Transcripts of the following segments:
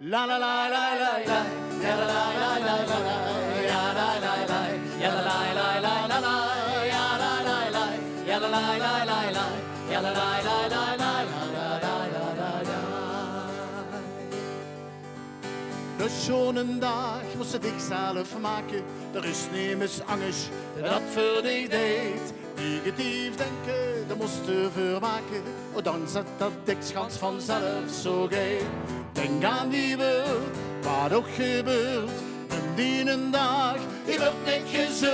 La la la la la la, ja la la la la la la, ja la la la, ja la la la la la la, ja la la la, ja la la la la la, ja la la la la la la. De schone dag moest het ik zelf maken, de rust neem eens angst, dat voor dich deed. Negatief denken, dat moest je vermaken, dan zat dat dikschans vanzelf zo geit. Denk aan die wereld, wat ook gebeurt, en die een dag, die wordt niet gezeurd.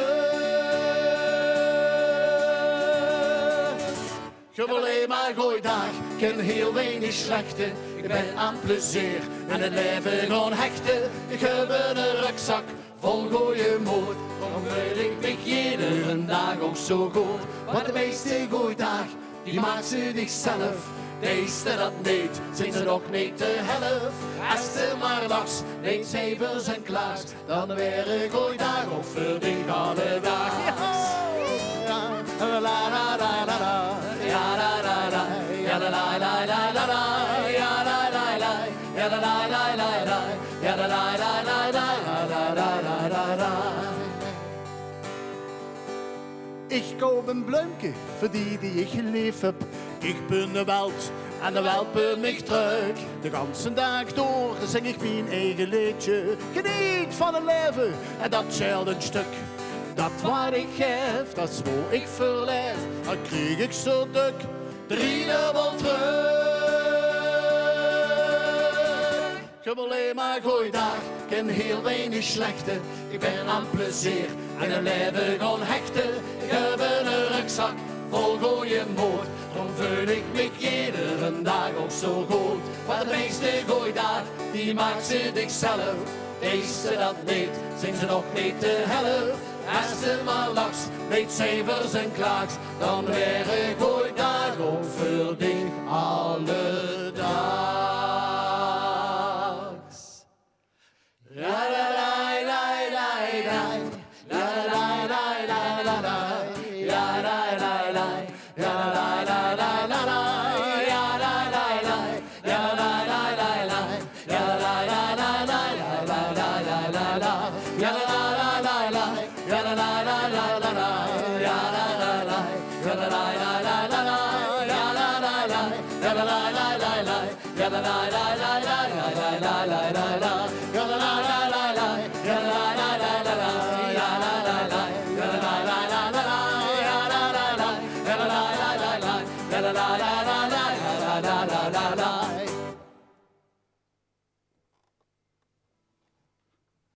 Je wil alleen maar gooidag, ken heel weinig slechte. Ik ben aan plezier en het leven gewoon hechten. Ik heb een rugzak vol gooien moed, daarom wil ik me iedere dag ook zo goed. Want de meeste gooidag, die maakt ze zichzelf. Deze dat niet, zijn ze nog niet de helft. Als ze maar lachs, niet cijfers en klaars, dan weer een gooidag of verdient alle dag. La la la la la, ja la la la, ja la la la la la, ja la la la, ja la la la la, ja la la la la. Ik koop een bloemke voor die ik geleefd heb. Ik ben de weld en de weld ben mich terug. De ganse dag door zing ik mijn eigen liedje. Geniet van het leven en dat scheelt een stuk. Dat wat ik geef, dat is wat ik verlies. Dan kreeg ik zo dik 3-dubbel terug. Ik heb alleen maar gooidag, ken heel weinig slechte. Ik ben aan plezier en een leven gewoon hechten. Ik heb een rugzak vol gooien moed, dan voel ik me iedere dag ook zo goed. Want de meeste gooidag, die maakt ze zichzelf. Deze dat niet, zijn ze nog niet de helft. Als ze maar lachs, niet cijfers en klaaks, dan weer een gooidag ook verdient alle dags. La la la la la la, la la la la la la, la la la la, la la la la la la, ja la la la, ja la la la la, ja la la la la la la la la, ja la la la la, ja la la la la la, ja la la la, ja la la la la la, ja la la la, ja la la la la, ja la la la la la la la la la, ja la la la la, ja la la la la la.